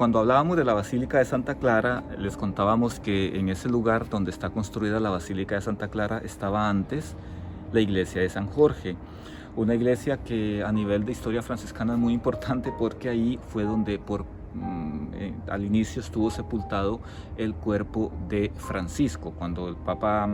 Cuando hablábamos de la Basílica de Santa Clara, les contábamos que en ese lugar donde está construida la Basílica de Santa Clara estaba antes la iglesia de San Jorge, una iglesia que a nivel de historia franciscana es muy importante porque ahí fue donde al inicio estuvo sepultado el cuerpo de Francisco. Cuando el Papa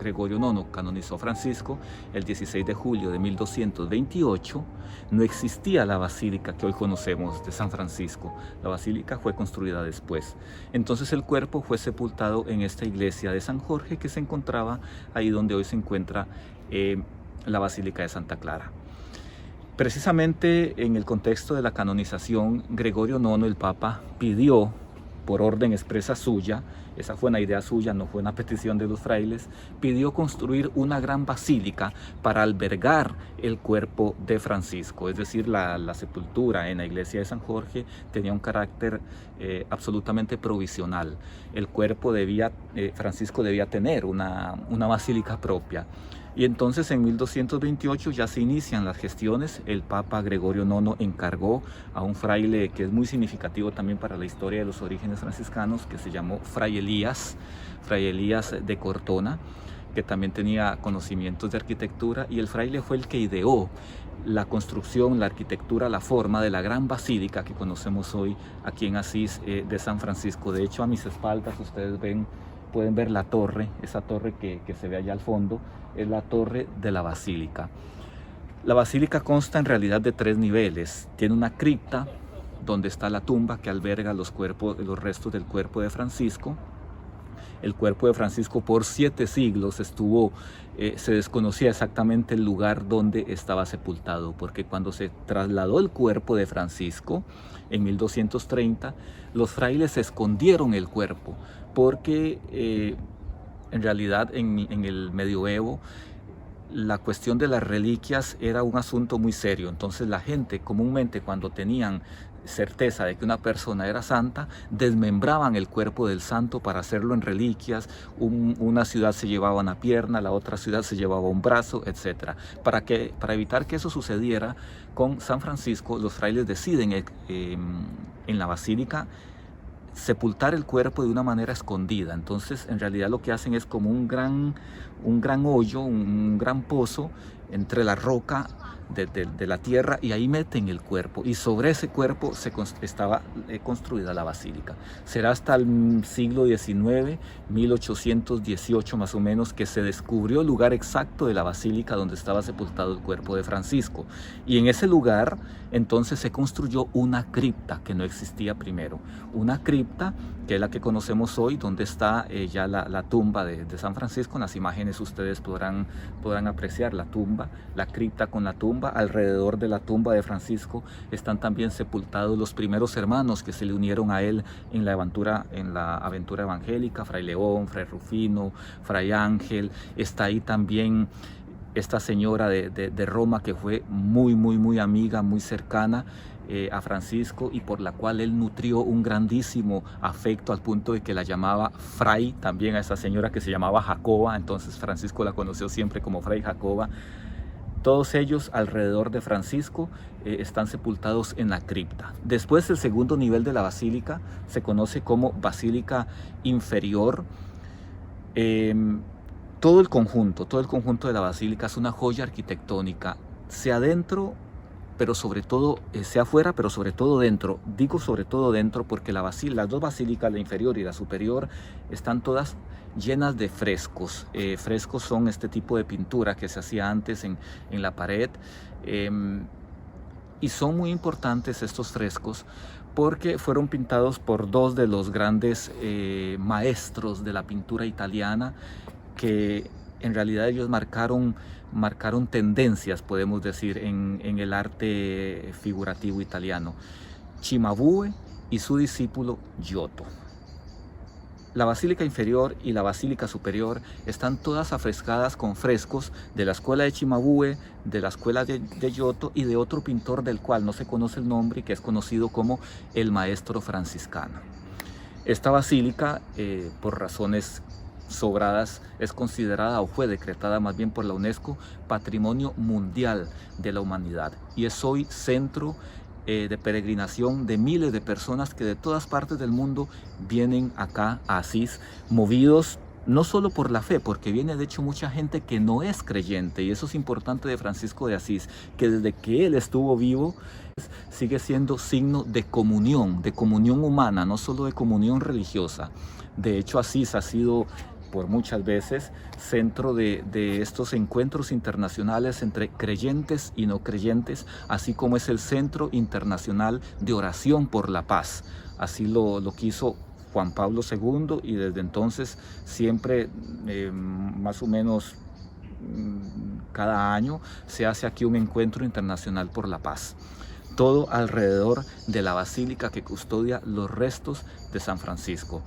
Gregorio IX canonizó a Francisco el 16 de julio de 1228, no existía la basílica que hoy conocemos de San Francisco. La basílica fue construida después. Entonces el cuerpo fue sepultado en esta iglesia de San Jorge, que se encontraba ahí donde hoy se encuentra la Basílica de Santa Clara. Precisamente en el contexto de la canonización, Gregorio IX, el Papa, pidió por orden expresa suya, esa fue una idea suya, no fue una petición de los frailes, pidió construir una gran basílica para albergar el cuerpo de Francisco. Es decir, la sepultura en la iglesia de San Jorge tenía un carácter absolutamente provisional. El cuerpo Francisco debía tener una basílica propia. Y entonces en 1228 ya se inician las gestiones. El Papa Gregorio IX encargó a un fraile que es muy significativo también para la historia de los orígenes franciscanos, que se llamó Fray Elías de Cortona, que también tenía conocimientos de arquitectura, y el fraile fue el que ideó la construcción, la arquitectura, la forma de la gran basílica que conocemos hoy aquí en Asís de San Francisco. De hecho, a mis espaldas ustedes pueden ver la torre, esa torre que se ve allá al fondo, es la torre de la basílica. La basílica consta en realidad de 3 niveles. Tiene una cripta donde está la tumba que alberga los restos del cuerpo de Francisco. El cuerpo de Francisco por 7 siglos se desconocía exactamente el lugar donde estaba sepultado, porque cuando se trasladó el cuerpo de Francisco en 1230, los frailes escondieron el cuerpo, porque en realidad en el medioevo la cuestión de las reliquias era un asunto muy serio. Entonces la gente comúnmente, cuando tenían certeza de que una persona era santa, desmembraban el cuerpo del santo para hacerlo en reliquias. Una ciudad se llevaba una pierna, la otra ciudad se llevaba un brazo, etc. Para evitar que eso sucediera con San Francisco, los frailes deciden en la basílica sepultar el cuerpo de una manera escondida. Entonces en realidad lo que hacen es como un gran hoyo, un gran pozo entre la roca de la tierra, y ahí meten el cuerpo, y sobre ese cuerpo estaba construida la basílica. Será hasta el siglo XIX, 1818 más o menos, que se descubrió el lugar exacto de la basílica donde estaba sepultado el cuerpo de Francisco, y en ese lugar entonces se construyó una cripta que no existía primero, una cripta que es la que conocemos hoy, donde está ya la tumba de San Francisco. En las imágenes ustedes podrán apreciar la tumba, la cripta con la tumba. Alrededor de la tumba de Francisco están también sepultados los primeros hermanos que se le unieron a él en la aventura evangélica: Fray León, Fray Rufino, Fray Ángel. Está ahí también esta señora de Roma, que fue muy amiga, muy cercana a Francisco, y por la cual él nutrió un grandísimo afecto, al punto de que la llamaba Fray, también a esa señora, que se llamaba Jacoba. Entonces Francisco la conoció siempre como Fray Jacoba. Todos ellos alrededor de Francisco están sepultados en la cripta. Después, el segundo nivel de la basílica se conoce como basílica inferior. Todo el conjunto de la basílica es una joya arquitectónica, sea adentro, pero sobre todo, sea afuera, pero sobre todo dentro. Digo sobre todo dentro porque las 2 basílicas, la inferior y la superior, están todas llenas de frescos. Frescos son este tipo de pintura que se hacía antes en la pared, y son muy importantes estos frescos porque fueron pintados por 2 de los grandes maestros de la pintura italiana, que en realidad ellos marcaron tendencias, podemos decir, en el arte figurativo italiano: Cimabue y su discípulo Giotto. La basílica inferior y la basílica superior están todas afrescadas con frescos de la escuela de Cimabue, de la escuela de Giotto y de otro pintor del cual no se conoce el nombre y que es conocido como el maestro franciscano. Esta basílica, por razones sobradas, es considerada, o fue decretada más bien por la UNESCO, Patrimonio Mundial de la Humanidad, y es hoy centro de peregrinación de miles de personas que de todas partes del mundo vienen acá a Asís, movidos no solo por la fe, porque viene de hecho mucha gente que no es creyente, y eso es importante de Francisco de Asís, que desde que él estuvo vivo sigue siendo signo de comunión humana, no solo de comunión religiosa. De hecho, Asís ha sido por muchas veces centro de estos encuentros internacionales entre creyentes y no creyentes, así como es el Centro Internacional de Oración por la Paz. Así lo quiso Juan Pablo II, y desde entonces siempre más o menos cada año se hace aquí un encuentro internacional por la paz. Todo alrededor de la basílica que custodia los restos de San Francisco,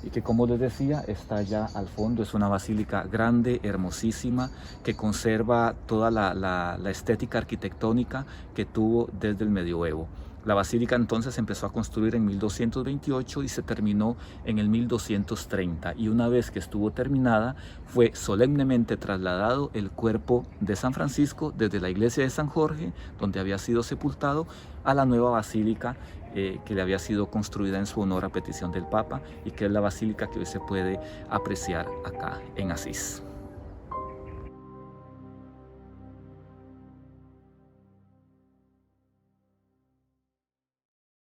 y que, como les decía, está allá al fondo. Es una basílica grande, hermosísima, que conserva toda la estética arquitectónica que tuvo desde el medioevo. La basílica entonces se empezó a construir en 1228 y se terminó en el 1230, y una vez que estuvo terminada fue solemnemente trasladado el cuerpo de San Francisco desde la iglesia de San Jorge, donde había sido sepultado, a la nueva basílica que le había sido construida en su honor a petición del Papa, y que es la basílica que hoy se puede apreciar acá en Asís.